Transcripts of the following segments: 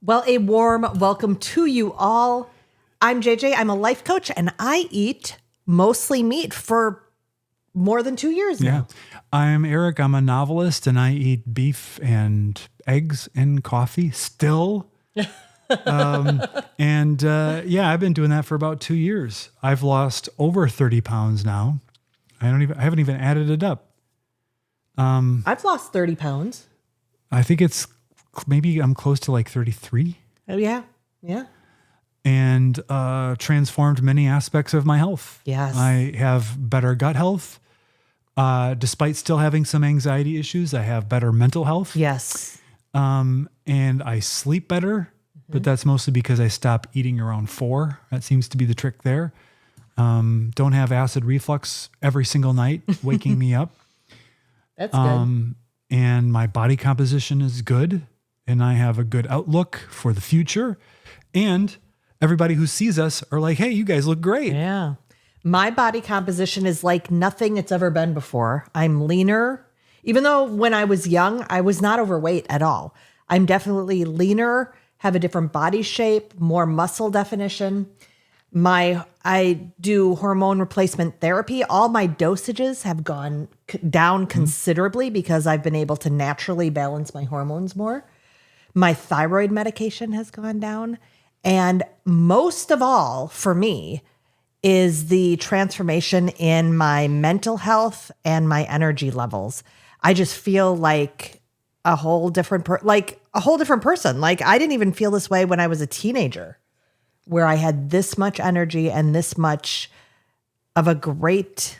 Well, a warm welcome to you all. I'm JJ. I'm a life coach, and I eat mostly meat for more than 2 years now. I'm Eric. I'm a novelist, and I eat beef and eggs and coffee still. I've been doing that for about 2 years. I've lost over 30 pounds now. I haven't even added it up. I've lost 30 pounds. I think it's maybe I'm close to like 33. Oh, yeah. Yeah. And transformed many aspects of my health. Yes. I have better gut health. Despite still having some anxiety issues, I have better mental health. Yes. And I sleep better, but that's mostly because I stop eating around 4. That seems to be the trick there. Don't have acid reflux every single night, waking me up. That's good. And my body composition is good, and I have a good outlook for the future. And everybody who sees us are like, hey, you guys look great. Yeah. My body composition is like nothing it's ever been before. I'm leaner. Even though when I was young, I was not overweight at all. I'm definitely leaner, have a different body shape, more muscle definition. I do hormone replacement therapy. All my dosages have gone down considerably because I've been able to naturally balance my hormones more. My thyroid medication has gone down. And most of all, for me, is the transformation in my mental health and my energy levels. I just feel like a whole different person. Like I didn't even feel this way when I was a teenager, where I had this much energy and this much of a great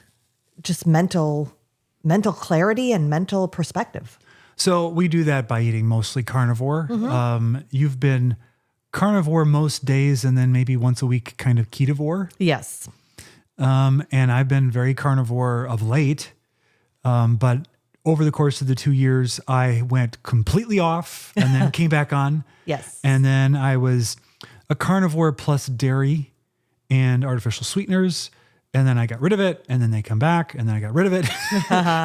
just mental clarity and mental perspective. So we do that by eating mostly carnivore. You've been carnivore most days and then maybe once a week kind of ketovore. Yes. And I've been very carnivore of late. But over the course of the 2 years, I went completely off and then came back on. Yes. And then I was a carnivore plus dairy and artificial sweeteners. And then I got rid of it, and then they come back, and then I got rid of it.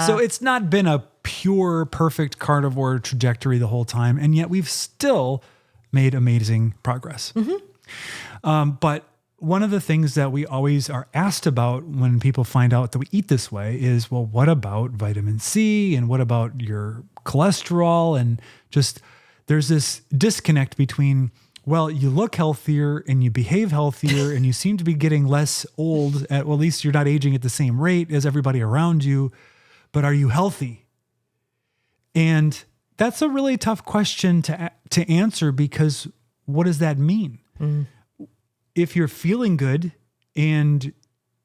So it's not been a pure, perfect carnivore trajectory the whole time. And yet we've still made amazing progress. But one of the things that we always are asked about when people find out that we eat this way is, well, what about vitamin C? And what about your cholesterol? And just there's this disconnect between, well, you look healthier and you behave healthier and you seem to be getting less old at least you're not aging at the same rate as everybody around you, but are you healthy? And that's a really tough question to answer, because what does that mean? If you're feeling good and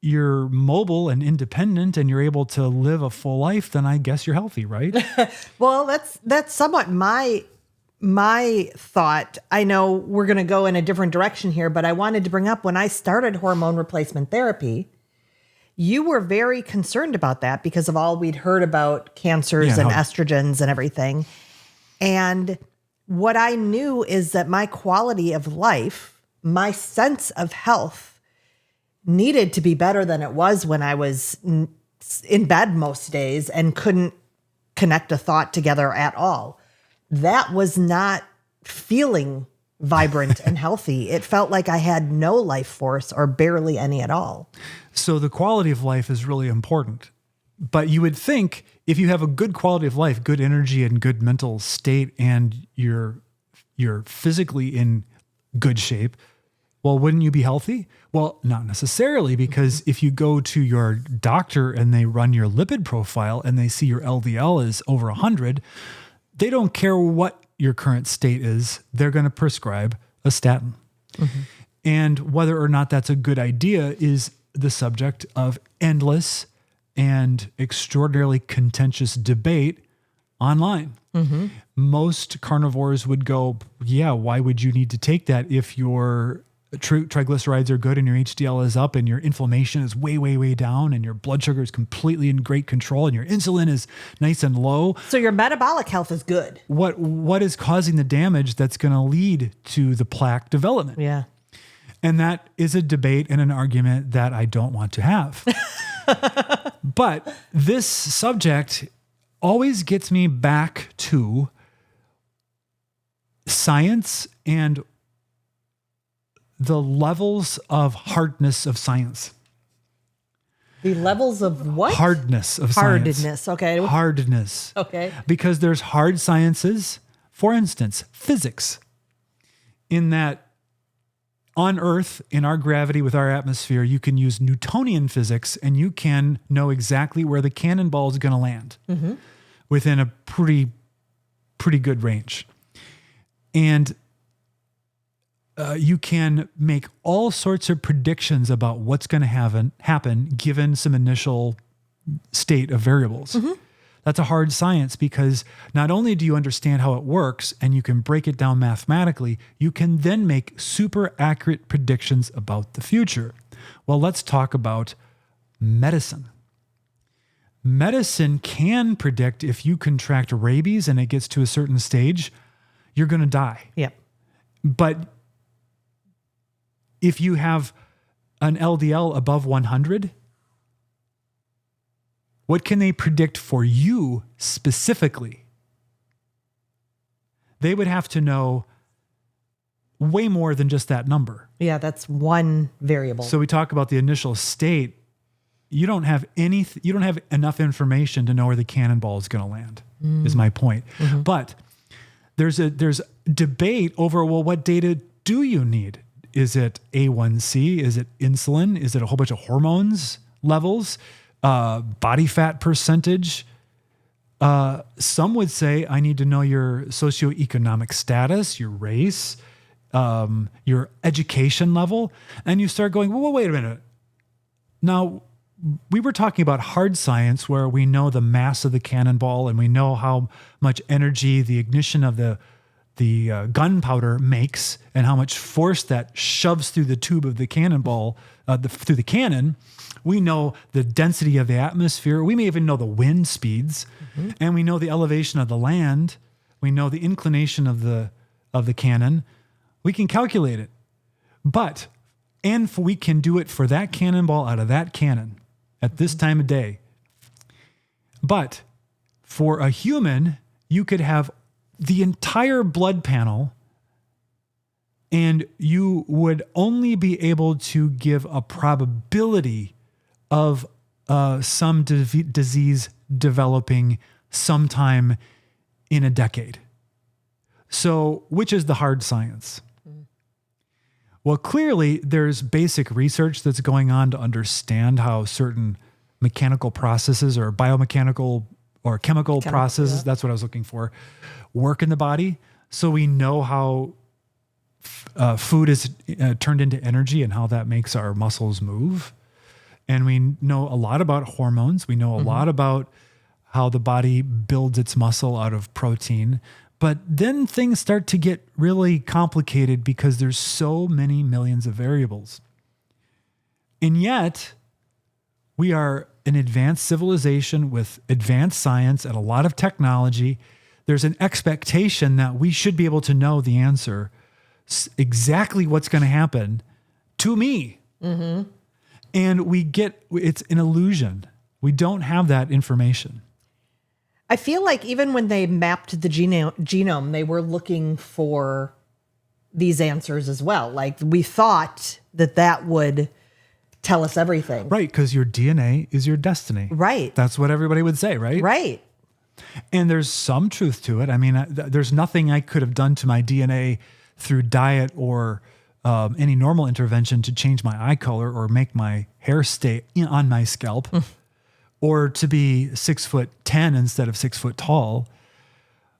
you're mobile and independent and you're able to live a full life, then I guess you're healthy, right? Well, that's somewhat my thought. I know we're going to go in a different direction here, but I wanted to bring up when I started hormone replacement therapy, you were very concerned about that because of all we'd heard about cancers and estrogens and everything. And what I knew is that my quality of life, my sense of health needed to be better than it was when I was in bed most days and couldn't connect a thought together at all. That was not feeling vibrant and healthy. It felt like I had no life force or barely any at all. So the quality of life is really important. But you would think if you have a good quality of life, good energy and good mental state, and you're physically in good shape, well, wouldn't you be healthy? Well, not necessarily, because if you go to your doctor and they run your lipid profile and they see your LDL is over 100, they don't care what your current state is. They're going to prescribe a statin. And whether or not that's a good idea is the subject of endless and extraordinarily contentious debate online. Most carnivores would go, yeah, why would you need to take that if your triglycerides are good and your HDL is up and your inflammation is way, way, way down and your blood sugar is completely in great control and your insulin is nice and low? So your metabolic health is good. What is causing the damage that's going to lead to the plaque development? Yeah. And that is a debate and an argument that I don't want to have. But this subject always gets me back to science and the levels of hardness of science. The levels of what? Hardness of science. Hardness. Okay. Hardness. Okay. Because there's hard sciences, for instance, physics, in that on Earth, in our gravity with our atmosphere, you can use Newtonian physics and you can know exactly where the cannonball is going to land within a pretty good range. And you can make all sorts of predictions about what's going to happen given some initial state of variables. That's a hard science because not only do you understand how it works and you can break it down mathematically, you can then make super accurate predictions about the future. Well, let's talk about medicine. Medicine can predict if you contract rabies and it gets to a certain stage, you're going to die. Yep. But if you have an LDL above 100, what can they predict for you specifically? They would have to know way more than just that number. Yeah, that's one variable. So we talk about the initial state. You don't have enough information to know where the cannonball is going to land, is my point. But there's debate over, well, what data do you need? Is it A1C? Is it insulin? Is it a whole bunch of hormones levels? Body fat percentage? Some would say I need to know your socioeconomic status, your race, your education level. And you start going, well, wait a minute. Now, we were talking about hard science where we know the mass of the cannonball and we know how much energy the ignition of the gunpowder makes and how much force that shoves through the tube of the cannonball, through the cannon. We know the density of the atmosphere. We may even know the wind speeds, and we know the elevation of the land. We know the inclination of the cannon. We can calculate it, we can do it for that cannonball out of that cannon at this time of day. But for a human, you could have the entire blood panel, and you would only be able to give a probability of some disease developing sometime in a decade. So, which is the hard science? Well, clearly there's basic research that's going on to understand how certain mechanical processes or biomechanical or chemical processes, that's what I was looking for, work in the body. So we know how food is turned into energy and how that makes our muscles move. And we know a lot about hormones. We know a lot about how the body builds its muscle out of protein. But then things start to get really complicated because there's so many millions of variables. And yet, we are an advanced civilization with advanced science and a lot of technology. There's an expectation that we should be able to know the answer, exactly what's going to happen to me. And it's an illusion. We don't have that information. I feel like even when they mapped the genome, they were looking for these answers as well. Like we thought that would tell us everything. Right, because your DNA is your destiny. Right. That's what everybody would say, right? Right. And there's some truth to it. I mean, there's nothing I could have done to my DNA through diet or any normal intervention to change my eye color or make my hair stay on my scalp or to be 6'10" instead of 6 foot tall.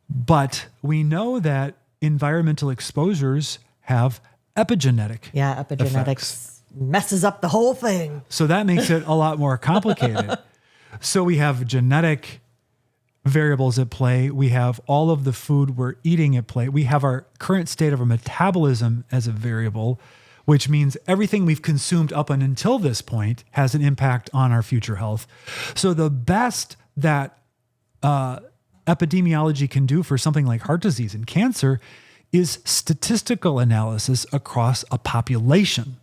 But we know that environmental exposures have epigenetic Epigenetics messes up the whole thing. So that makes it a lot more complicated. So we have genetic variables at play. We have all of the food we're eating at play. We have our current state of our metabolism as a variable, which means everything we've consumed up until this point has an impact on our future health. So the best that epidemiology can do for something like heart disease and cancer is statistical analysis across a population.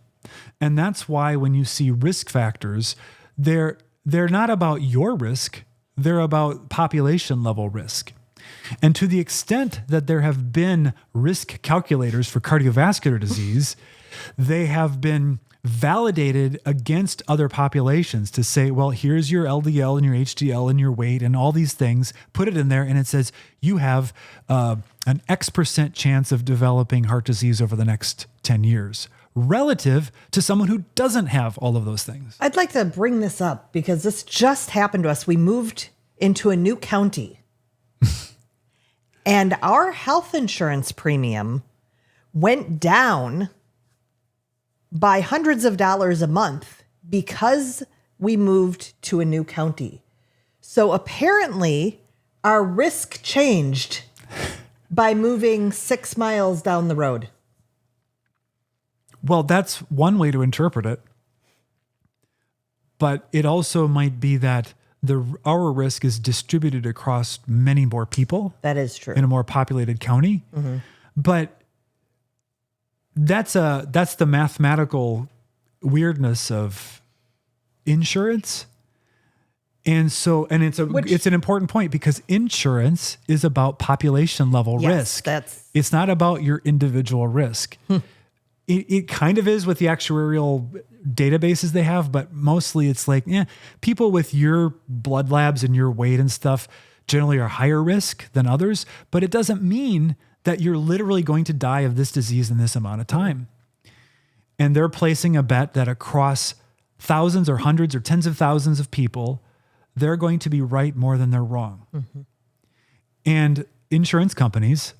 And that's why when you see risk factors, they're not about your risk, they're about population level risk. And to the extent that there have been risk calculators for cardiovascular disease, they have been validated against other populations to say, well, here's your LDL and your HDL and your weight and all these things, put it in there. And it says you have an X% chance of developing heart disease over the next 10 years relative to someone who doesn't have all of those things. I'd like to bring this up because this just happened to us. We moved into a new county and our health insurance premium went down by hundreds of dollars a month because we moved to a new county. So apparently our risk changed by moving 6 miles down the road. Well, that's one way to interpret it. But it also might be that our risk is distributed across many more people. That is true. In a more populated county. Mm-hmm. But that's the mathematical weirdness of insurance. And it's an important point because insurance is about population level risk. It's not about your individual risk. It kind of is with the actuarial databases they have, but mostly it's like, people with your blood labs and your weight and stuff generally are higher risk than others, but it doesn't mean that you're literally going to die of this disease in this amount of time. And they're placing a bet that across thousands or hundreds or tens of thousands of people, they're going to be right more than they're wrong. Mm-hmm. And insurance companies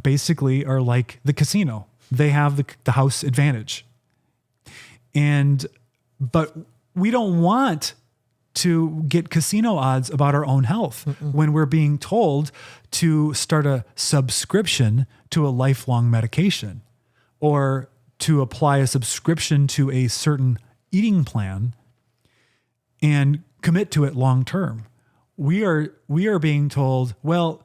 basically are like the casino. They have the house advantage. But we don't want to get casino odds about our own health when we're being told to start a subscription to a lifelong medication or to apply a subscription to a certain eating plan and commit to it long term. We are being told, well,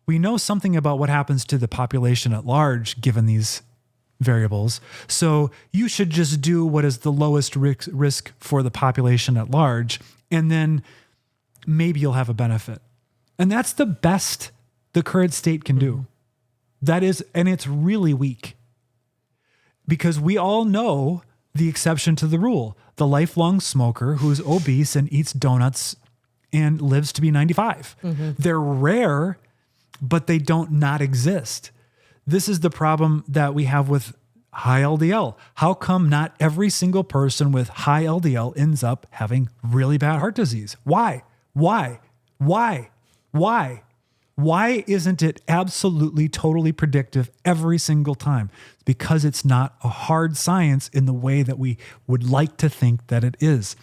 we know something about what happens to the population at large given these variables. So you should just do what is the lowest risk for the population at large, and then maybe you'll have a benefit. And that's the best the current state can do. That is, and it's really weak because we all know the exception to the rule. The lifelong smoker who's obese and eats donuts and lives to be 95. Mm-hmm. They're rare, but they don't not exist. This is the problem that we have with high LDL. How come not every single person with high LDL ends up having really bad heart disease? Why? Why isn't it absolutely, totally predictive every single time? It's because it's not a hard science in the way that we would like to think that it is.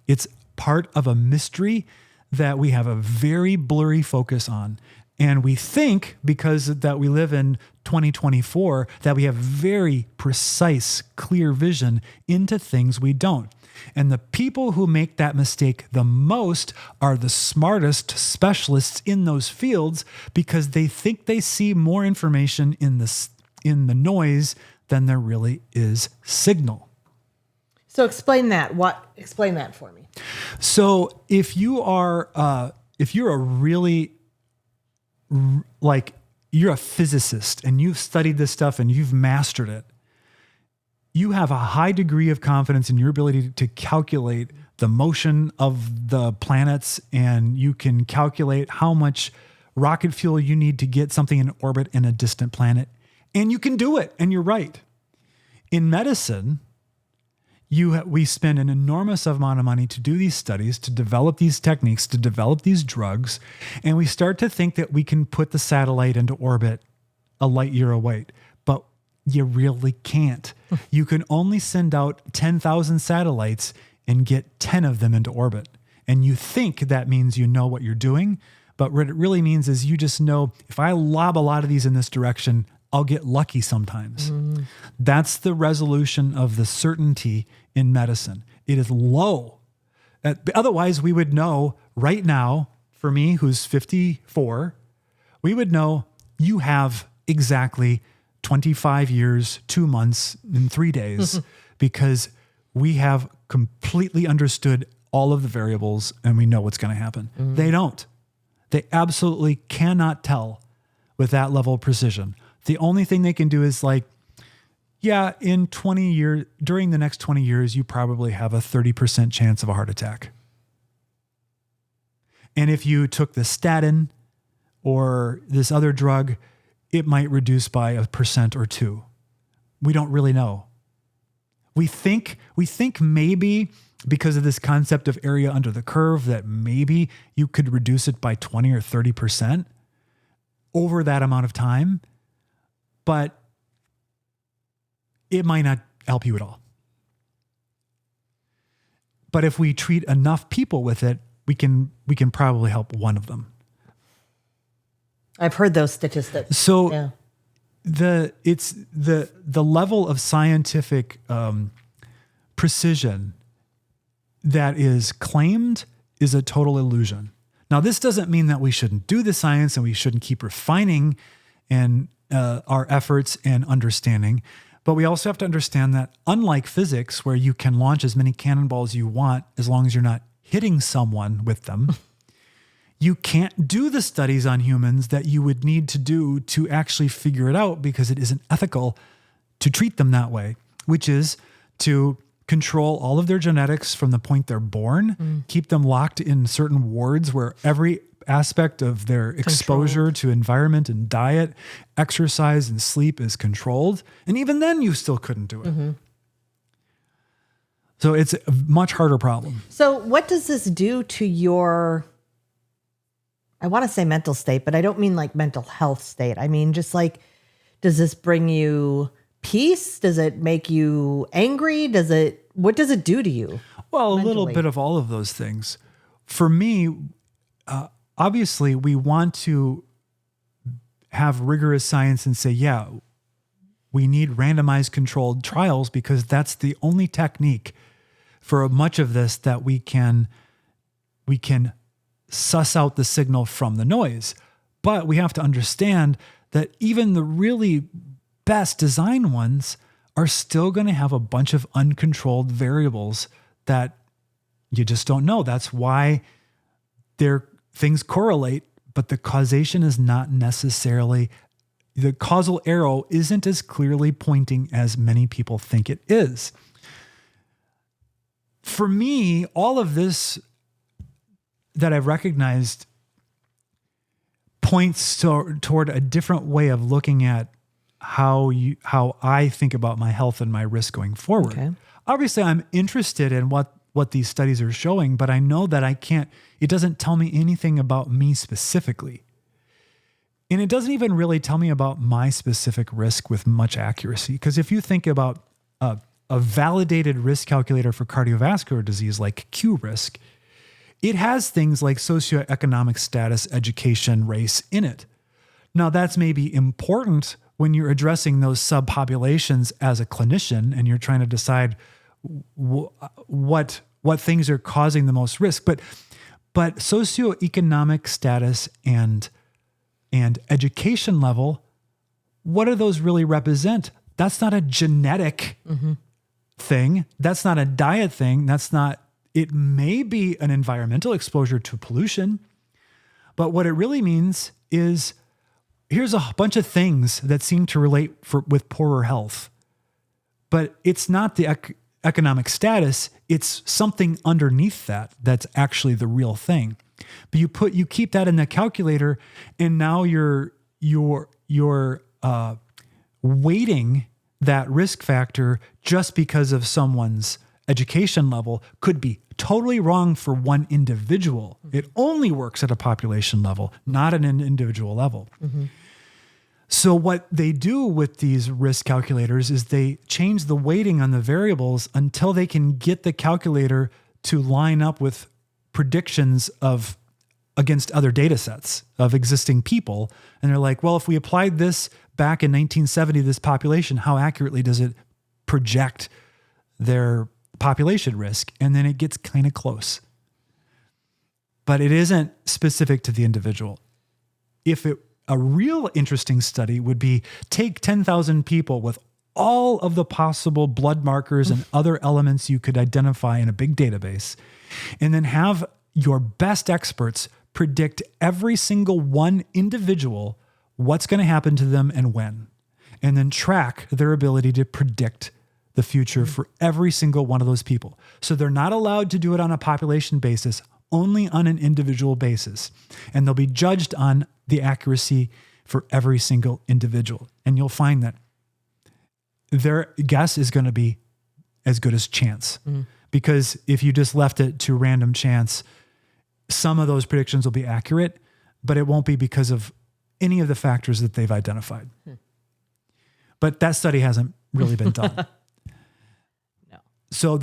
It's part of a mystery that we have a very blurry focus on. And we think, because that we live in 2024, that we have very precise, clear vision into things we don't. And the people who make that mistake the most are the smartest specialists in those fields because they think they see more information in the noise than there really is signal. So explain that. Explain that for me. So if you're a physicist and you've studied this stuff and you've mastered it, you have a high degree of confidence in your ability to calculate the motion of the planets, and you can calculate how much rocket fuel you need to get something in orbit in a distant planet. And you can do it, and you're right. In medicine, we spend an enormous amount of money to do these studies, to develop these techniques, to develop these drugs, and we start to think that we can put the satellite into orbit a light year away, but you really can't. You can only send out 10,000 satellites and get 10 of them into orbit. And you think that means you know what you're doing, but what it really means is you just know, if I lob a lot of these in this direction, I'll get lucky sometimes. Mm. That's the resolution of the certainty in medicine. It is low. Otherwise, we would know right now, for me, who's 54, we would know you have exactly 25 years, 2 months, and 3 days because we have completely understood all of the variables and we know what's going to happen. Mm. They don't. They absolutely cannot tell with that level of precision. The only thing they can do is like, yeah, in 20 years, during the next 20 years, you probably have a 30% chance of a heart attack. And if you took the statin or this other drug, it might reduce by 1% or 2%. We don't really know. We think maybe because of this concept of area under the curve that maybe you could reduce it by 20 or 30% over that amount of time, but it might not help you at all. But if we treat enough people with it, we can probably help one of them. I've heard those statistics. So yeah. the level of scientific precision that is claimed is a total illusion. Now, this doesn't mean that we shouldn't do the science and we shouldn't keep refining and our efforts and understanding. But we also have to understand that unlike physics, where you can launch as many cannonballs you want as long as you're not hitting someone with them, you can't do the studies on humans that you would need to do to actually figure it out, because it isn't ethical to treat them that way, which is to control all of their genetics from the point they're born, keep them locked in certain wards where every aspect of their exposure to environment and diet, exercise and sleep is controlled. And even then you still couldn't do it. Mm-hmm. So it's a much harder problem. So what does this do to your, I want to say mental state, but I don't mean like mental health state. I mean, just like, does this bring you peace? Does it make you angry? What does it do to you? Well, mentally? A little bit of all of those things. For me, obviously we want to have rigorous science and say, yeah, we need randomized controlled trials, because that's the only technique for much of this that we can suss out the signal from the noise. But we have to understand that even the really best design ones are still going to have a bunch of uncontrolled variables that you just don't know. That's why things correlate, but the causation is not necessarily, the causal arrow isn't as clearly pointing as many people think it is. For me, all of this that I've recognized points toward a different way of looking at how I think about my health and my risk going forward. Okay. Obviously, I'm interested in what these studies are showing, but I know that it doesn't tell me anything about me specifically. And it doesn't even really tell me about my specific risk with much accuracy. Because if you think about a validated risk calculator for cardiovascular disease like Q-risk, it has things like socioeconomic status, education, race in it. Now, that's maybe important when you're addressing those subpopulations as a clinician and you're trying to decide what things are causing the most risk. But socioeconomic status and education level, what do those really represent? That's not a genetic thing. That's not a diet thing. It may be an environmental exposure to pollution, but what it really means is here's a bunch of things that seem to relate with poorer health, but it's not the economic status. It's something underneath that's actually the real thing. But you keep that in the calculator, and now you're weighting that risk factor just because of someone's education level could be totally wrong for one individual. It only works at a population level, not at an individual level. Mm-hmm. So what they do with these risk calculators is they change the weighting on the variables until they can get the calculator to line up with predictions against other data sets of existing people. And they're like, well, if we applied this back in 1970, this population, how accurately does it project their population risk? And then it gets kind of close. But it isn't specific to the individual. A real interesting study would be take 10,000 people with all of the possible blood markers and other elements you could identify in a big database, and then have your best experts predict every single one individual, what's going to happen to them and when, and then track their ability to predict the future for every single one of those people. So they're not allowed to do it on a population basis, only on an individual basis. And they'll be judged on the accuracy for every single individual. And you'll find that their guess is going to be as good as chance. Because if you just left it to random chance, some of those predictions will be accurate, but it won't be because of any of the factors that they've identified. But that study hasn't really been done. No. So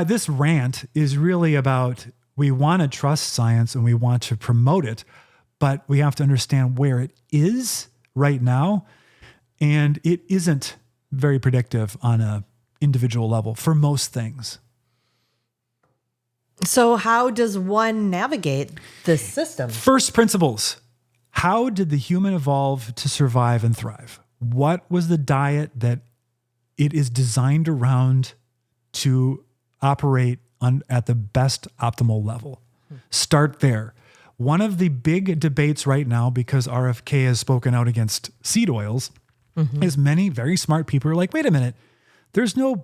this rant is really about, we want to trust science and we want to promote it, but we have to understand where it is right now. And it isn't very predictive on a individual level for most things. So how does one navigate this system? First principles. How did the human evolve to survive and thrive? What was the diet that it is designed around to operate at the best optimal level? Start there. One of the big debates right now, because RFK has spoken out against seed oils, is many very smart people are like, wait a minute, there's no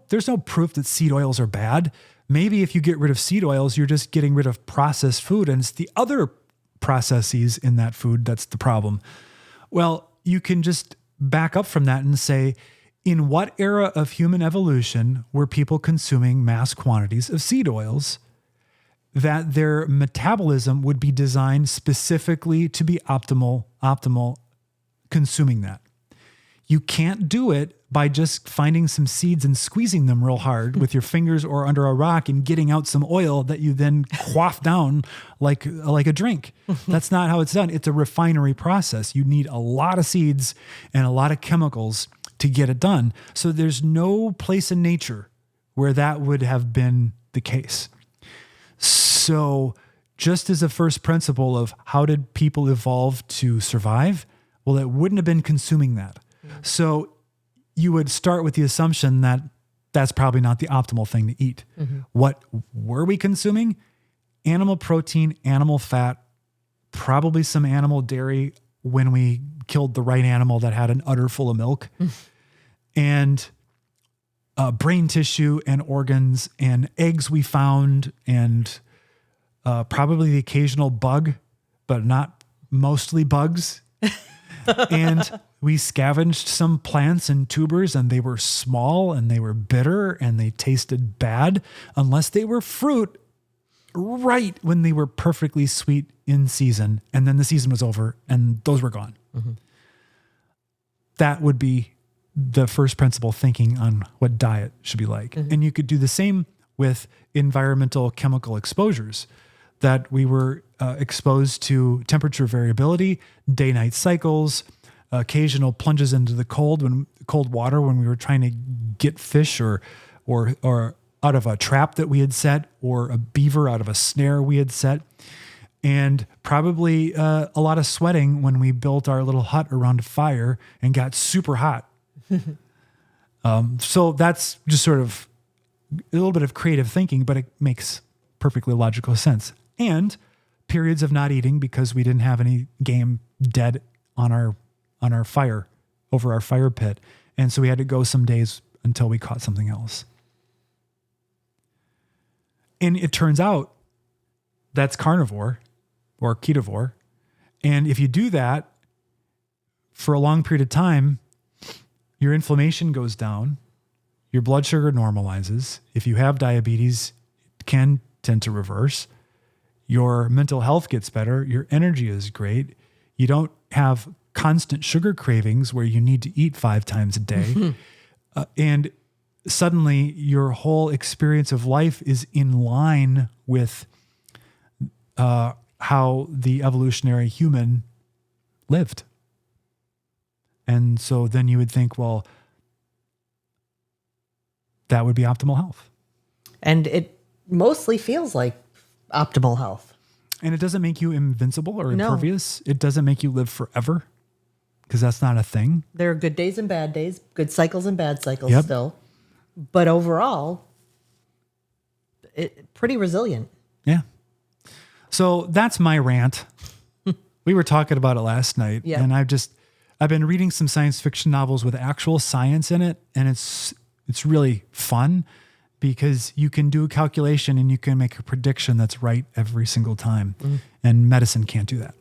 proof that seed oils are bad. Maybe if you get rid of seed oils, you're just getting rid of processed food, and it's the other processes in that food that's the problem. Well, you can just back up from that and say, in what era of human evolution were people consuming mass quantities of seed oils that their metabolism would be designed specifically to be optimal consuming that? You can't do it by just finding some seeds and squeezing them real hard with your fingers or under a rock and getting out some oil that you then quaff down like a drink. That's not how it's done. It's a refinery process. You need a lot of seeds and a lot of chemicals to get it done. So there's no place in nature where that would have been the case. So just as a first principle of how did people evolve to survive? Well, it wouldn't have been consuming that. So you would start with the assumption that that's probably not the optimal thing to eat. What were we consuming? Animal protein, animal fat, probably some animal dairy when we killed the right animal that had an udder full of milk, and brain tissue and organs and eggs we found, and probably the occasional bug, but not mostly bugs. And we scavenged some plants and tubers, and they were small and they were bitter and they tasted bad unless they were fruit right when they were perfectly sweet in season. And then the season was over and those were gone. That would be the first principle thinking on what diet should be like. And you could do the same with environmental chemical exposures, that we were exposed to temperature variability, day-night cycles, occasional plunges into the cold water when we were trying to get fish or out of a trap that we had set, or a beaver out of a snare we had set, and probably a lot of sweating when we built our little hut around a fire and got super hot. So that's just sort of a little bit of creative thinking, but it makes perfectly logical sense. And periods of not eating because we didn't have any game dead on our fire, over our fire pit. And so we had to go some days until we caught something else. And it turns out that's carnivore or ketovore. And if you do that for a long period of time, your inflammation goes down, your blood sugar normalizes. If you have diabetes, it can tend to reverse. Your mental health gets better. Your energy is great. You don't have constant sugar cravings where you need to eat 5 times a day. And suddenly your whole experience of life is in line with how the evolutionary human lived. And so then you would think, well, that would be optimal health. And it mostly feels like optimal health. And it doesn't make you invincible or impervious. It doesn't make you live forever, because that's not a thing. There are good days and bad days, good cycles and bad cycles still. But overall, pretty resilient. Yeah. So that's my rant. We were talking about it last night, Yeah. and I've been reading some science fiction novels with actual science in it, and it's really fun because you can do a calculation and you can make a prediction that's right every single time. And medicine can't do that.